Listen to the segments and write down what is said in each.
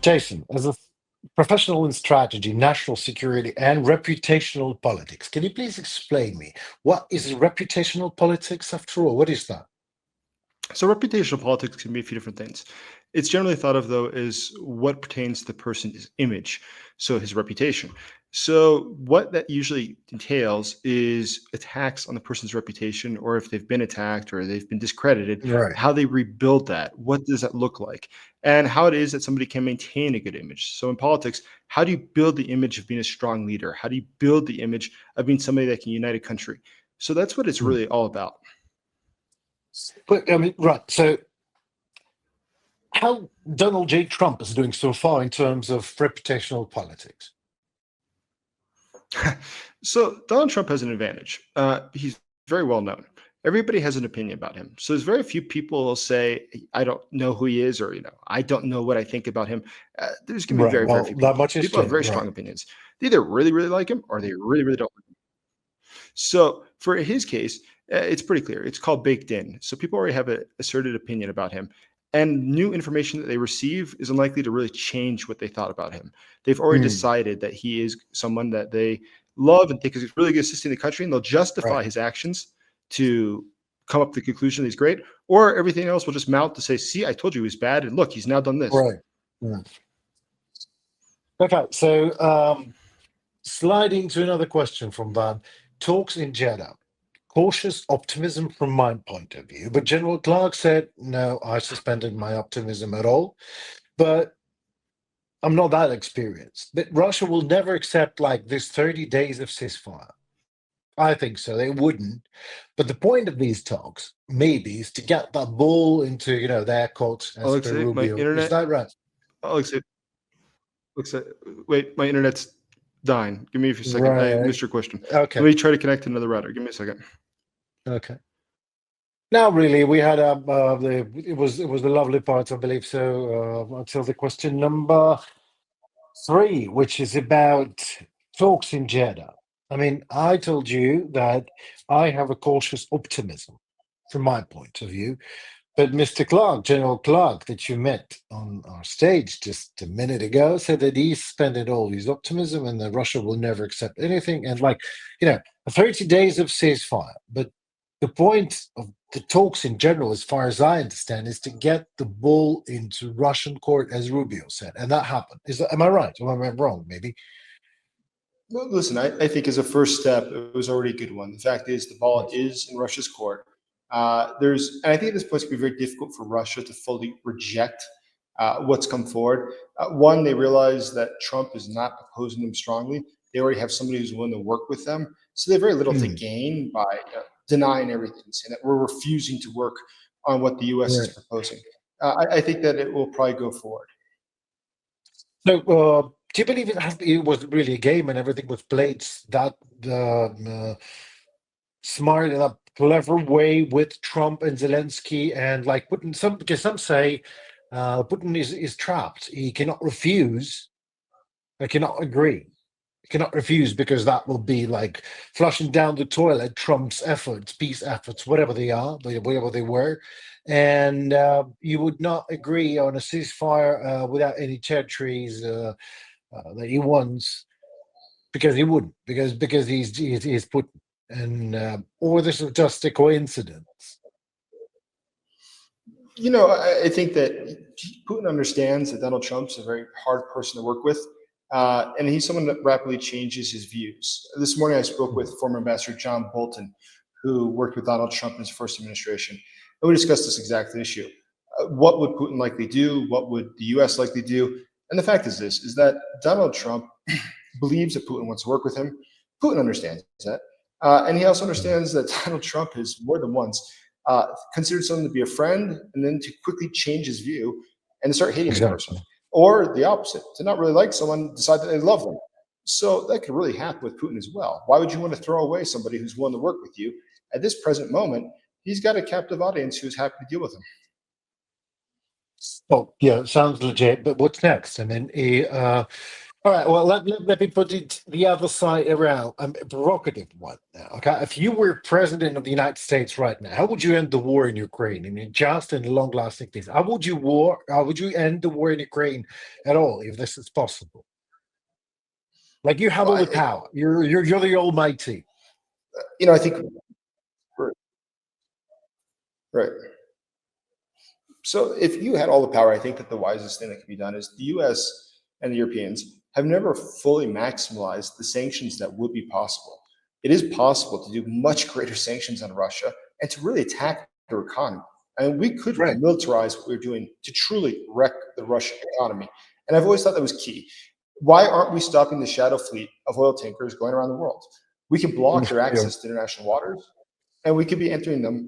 Jason, as a professional in strategy, national security, and reputational politics, can you please explain me what is reputational politics after all? What is that? So reputational politics can be a few different things. It's generally thought of though as what pertains to the person's image, so his reputation. So what that usually entails is attacks on the person's reputation, or if they've been attacked or they've been discredited, Right. how they rebuild that. What does that look like? And how it is that somebody can maintain a good image. So in politics, how do you build the image of being a strong leader? How do you build the image of being somebody that can unite a country? So that's what it's Hmm. really all about. But I mean, right. So, how Donald J. Trump is doing so far in terms of reputational politics? So Donald Trump has an advantage. He's very well known. Everybody has an opinion about him. So there's very few people who will say, "I don't know who he is," or "I don't know what I think about him." There's going to be Right. very, very Well, few that people. much is People have clear. very Right. strong opinions. They either really, really like him, or they really, really don't. So for his case, it's pretty clear. It's called baked in. So people already have a asserted opinion about him. And new information that they receive is unlikely to really change what they thought about him. They've already Hmm. decided that he is someone that they love and think is really good assisting the country, and they'll justify Right. his actions to come up to the conclusion that he's great, or everything else will just mount to say, see, I told you he was bad, and look, he's now done this. Right. Right. Okay. So, sliding to another question from Van. Talks in Jeddah. Cautious optimism from my point of view. But General Clark said, no, I suspended my optimism at all. But I'm not that experienced. But Russia will never accept like this 30 days of ceasefire. I think so. They wouldn't. But the point of these talks, maybe, is to get that ball into, their court as per Alexei, my Rubio. Is internet, that right? Alexei, Alexei, wait, my internet's dying. Give me a second. I Right. missed your question. Okay. Let me try to connect to another router. Give me a second. Okay. Now, really, we had it was the lovely part, I believe so, until the question number three, which is about talks in Jeddah. I mean, I told you that I have a cautious optimism from my point of view, but Mr. Clark, General Clark, that you met on our stage just a minute ago, said that he's spending all his optimism and that Russia will never accept anything. And, 30 days of ceasefire. But the point of the talks in general, as far as I understand, is to get the ball into Russian court, as Rubio said. And that happened. Am I right? Or am I wrong, maybe? Well, listen, I think as a first step, it was already a good one. The fact is, the ball Yes. is in Russia's court. And I think at this point, it's going to be very difficult for Russia to fully reject what's come forward. One, they realize that Trump is not opposing them strongly. They already have somebody who's willing to work with them. So they have very little to Mm, gain by denying everything, saying that we're refusing to work on what the U.S. is right. proposing. I think that it will probably go forward. So, do you believe it was really a game and everything was played that smart in a clever way with Trump and Zelensky and like Putin? Because some say Putin is trapped. He cannot refuse. He cannot agree. He cannot refuse because that will be like flushing down the toilet Trump's efforts, peace efforts, whatever they are, whatever they were. And you would not agree on a ceasefire without any territories that he wants because he wouldn't because he's Putin and or this is just a coincidence. I think that Putin understands that Donald Trump's a very hard person to work with, and he's someone that rapidly changes his views. This morning, I spoke with former Ambassador John Bolton, who worked with Donald Trump in his first administration, and we discussed this exact issue. What would Putin likely do? What would the U.S. likely do? And the fact is this: is that Donald Trump believes that Putin wants to work with him. Putin understands that. And he also Mm. understands that Donald Trump has more than once considered someone to be a friend and then to quickly change his view and start hating the person. Exactly. Or the opposite, to not really like someone, decide that they love them. So that could really happen with Putin as well. Why would you want to throw away somebody who's willing to work with you? At this present moment, he's got a captive audience who's happy to deal with him. Oh, yeah, sounds legit. But what's next? I mean, All right. Well, let me put it the other side around. A provocative one now. Okay. If you were president of the United States right now, how would you end the war in Ukraine in a just and long lasting peace? How would you war? How would you end the war in Ukraine at all, if this is possible? Like you have Well, all the power. You're the almighty. I think right. Right. So if you had all the power, I think that the wisest thing that can be done is the U.S. and the Europeans have never fully maximized the sanctions that would be possible. It is possible to do much greater sanctions on Russia and to really attack their economy. And we could Right. militarize what we're doing to truly wreck the Russian economy. And I've always thought that was key. Why aren't we stopping the shadow fleet of oil tankers going around the world? We can block their Yeah. access to international waters, and we could be entering them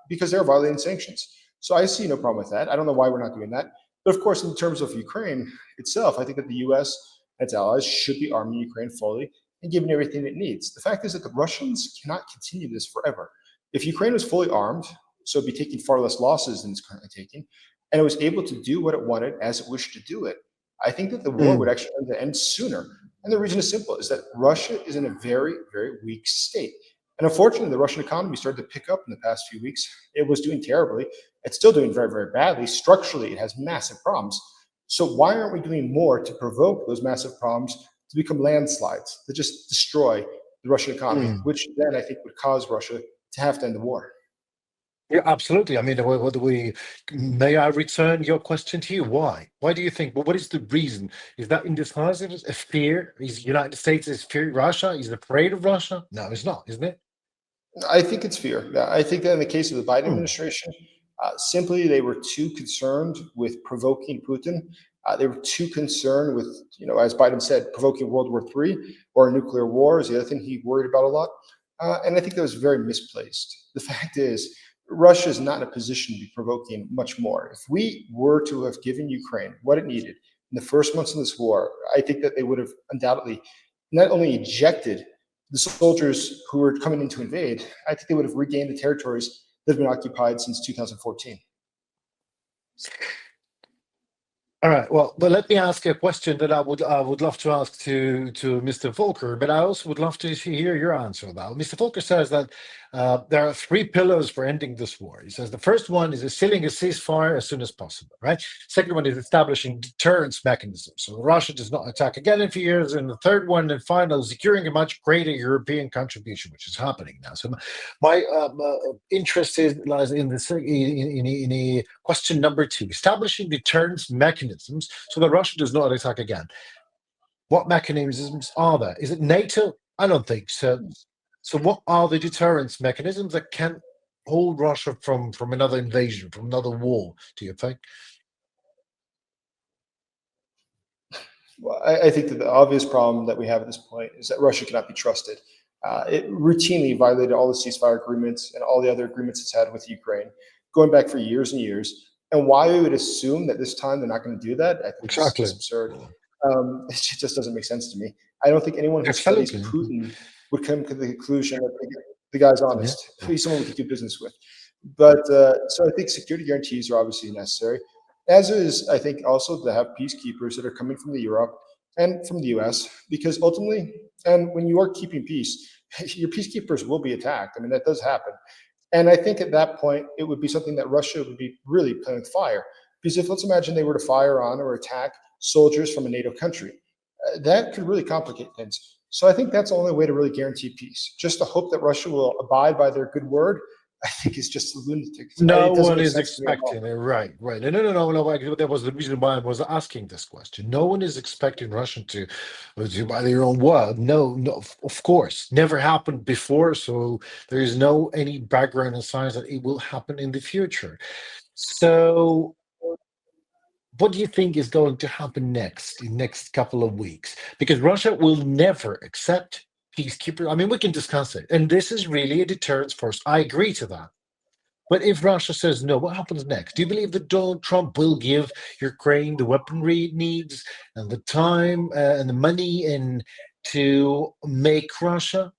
because they're violating sanctions. So I see no problem with that. I don't know why we're not doing that. But of course, in terms of Ukraine itself, I think that the US and its allies should be arming Ukraine fully and giving everything it needs. The fact is that the Russians cannot continue this forever. If Ukraine was fully armed, so it'd be taking far less losses than it's currently taking, and it was able to do what it wanted as it wished to do it, I think that the war would Mm, actually end sooner. And the reason is simple, is that Russia is in a very, very weak state. And unfortunately, the Russian economy started to pick up in the past few weeks. It was doing terribly. It's still doing very, very badly. Structurally, it has massive problems. So why aren't we doing more to provoke those massive problems to become landslides, to just destroy the Russian economy, mm. which then I think would cause Russia to have to end the war? Yeah, absolutely. I mean, what do we? May I return your question to you? Why? Why do you think? What is the reason? Is that indecisive? A fear? Is the United States is fear Russia? Is it afraid of Russia? No, it's not, isn't it? I think it's fear. I think that in the case of the Biden Hmm. administration, simply they were too concerned with provoking Putin. They were too concerned with, as Biden said, provoking World War III or a nuclear war is the other thing he worried about a lot. And I think that was very misplaced. The fact is, Russia is not in a position to be provoking much more. If we were to have given Ukraine what it needed in the first months of this war, I think that they would have undoubtedly not only ejected the soldiers who were coming in to invade, I think they would have regained the territories that have been occupied since 2014. All right. Well, but let me ask a question that I would love to ask to Mr. Volker, but I also would love to hear your answer about. Mr. Volker says that there are three pillars for ending this war. He says the first one is sealing a ceasefire as soon as possible, right? Second one is establishing deterrence mechanisms so Russia does not attack again in a few years, and the third one and final, securing a much greater European contribution, which is happening now. So my interest lies in the in question number two: establishing deterrence mechanisms so that Russia does not attack again. What mechanisms are there? Is it NATO? I don't think so. So, what are the deterrence mechanisms that can hold Russia from another invasion, from another war? Do you think? Well, I think that the obvious problem that we have at this point is that Russia cannot be trusted. It routinely violated all the ceasefire agreements and all the other agreements it's had with Ukraine, going back for years and years. And why we would assume that this time they're not going to do that, I think is Exactly. just absurd. It just doesn't make sense to me. I don't think anyone who studies Absolutely. Putin would come to the conclusion that the guy's Yeah. honest. He's someone we could do business with. But so I think security guarantees are obviously necessary, as is, I think, also to have peacekeepers that are coming from the Europe and from the US, because ultimately, and when you are keeping peace, your peacekeepers will be attacked. I mean, that does happen. And I think at that point, it would be something that Russia would be really playing with fire. Because if let's imagine they were to fire on or attack soldiers from a NATO country, that could really complicate things. So I think that's the only way to really guarantee peace. Just to hope that Russia will abide by their good word, I think is just lunatic. No It doesn't one make is sense to me at all. expecting it. Right, right. No. That was the reason why I was asking this question. No one is expecting Russia to by their own word. No, no, of course, never happened before. So there is no any background and signs that it will happen in the future. So, what do you think is going to happen next in next couple of weeks? Because Russia will never accept peacekeepers. I mean, we can discuss it, and this is really a deterrence force. I agree to that. But if Russia says no, what happens next? Do you believe that Donald Trump will give Ukraine the weaponry it needs and the time and the money and to make Russia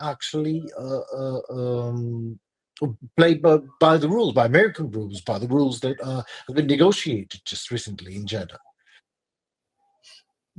actually play by the rules, by American rules, by the rules that have been negotiated just recently in Jeddah?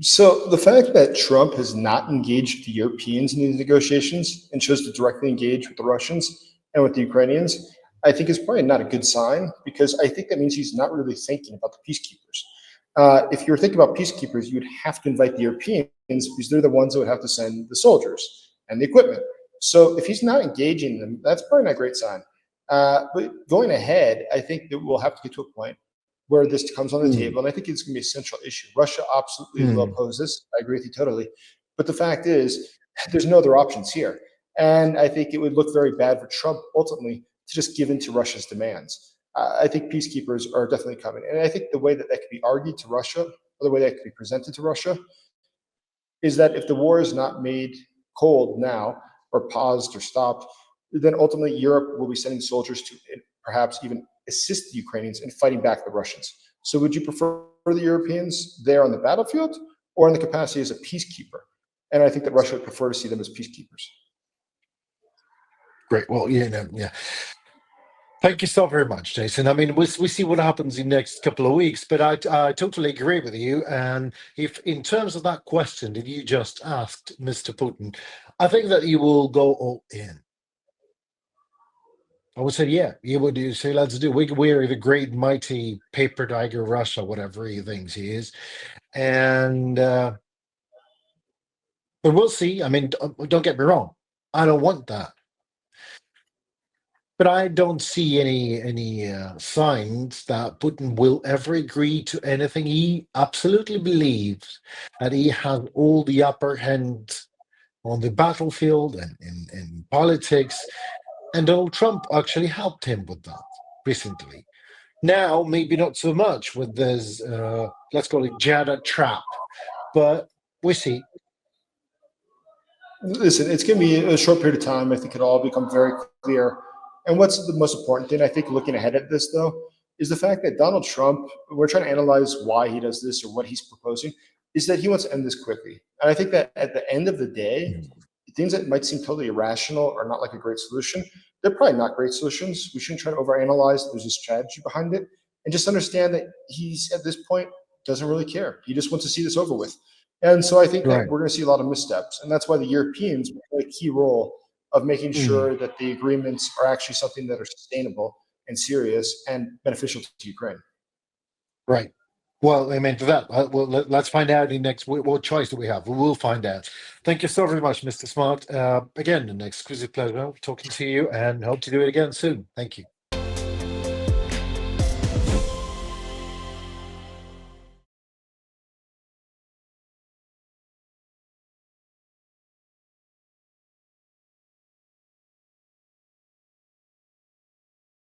So the fact that Trump has not engaged the Europeans in these negotiations and chose to directly engage with the Russians and with the Ukrainians, I think is probably not a good sign, because I think that means he's not really thinking about the peacekeepers. If you were thinking about peacekeepers, you would have to invite the Europeans, because they're the ones that would have to send the soldiers and the equipment. So if he's not engaging them, that's probably not a great sign. But going ahead, I think that we'll have to get to a point where this comes on the Mm, table, and I think it's going to be a central issue. Russia absolutely will mm, oppose this. I agree with you totally. But the fact is, there's no other options here. And I think it would look very bad for Trump ultimately to just give in to Russia's demands. I think peacekeepers are definitely coming. And I think the way that that could be argued to Russia, or the way that could be presented to Russia, is that if the war is not made cold now, or paused or stopped, then ultimately Europe will be sending soldiers to perhaps even assist the Ukrainians in fighting back the Russians. So would you prefer the Europeans there on the battlefield, or in the capacity as a peacekeeper? And I think that Russia would prefer to see them as peacekeepers. great. Well, yeah. Thank you so very much, Jason. I mean, we see what happens in the next couple of weeks, but I totally agree with you. And if, in terms of that question that you just asked, Mr. Putin, I think that you will go all in. I would say, yeah, you would say, let's do. We're the great, mighty paper tiger Russia, whatever he thinks he is, and but we'll see. I mean, don't get me wrong, I don't want that. But I don't see any signs that Putin will ever agree to anything. He absolutely believes that he has all the upper hand on the battlefield and in politics. And Donald Trump actually helped him with that recently. Now, maybe not so much with this, let's call it Jeddah trap, but we see. Listen, it's going to be a short period of time. I think it'll all become very clear. And what's the most important thing, I think, looking ahead at this, though, is the fact that Donald Trump, we're trying to analyze why he does this or what he's proposing, is that he wants to end this quickly. And I think that at the end of the day, Mm, things that might seem totally irrational or not like a great solution, they're probably not great solutions. We shouldn't try to overanalyze. There's a strategy behind it. And just understand that he's, at this point, doesn't really care. He just wants to see this over with. And so I think that right. we're going to see a lot of missteps. And that's why the Europeans play a key role of making Mm, sure that the agreements are actually something that are sustainable and serious and beneficial to Ukraine. right. Well, I mean, to that, well, let's find out in next. What choice do we have? We will find out. Thank you so very much, Mr. Smart. Again, an exquisite pleasure talking to you, and hope to do it again soon. Thank you.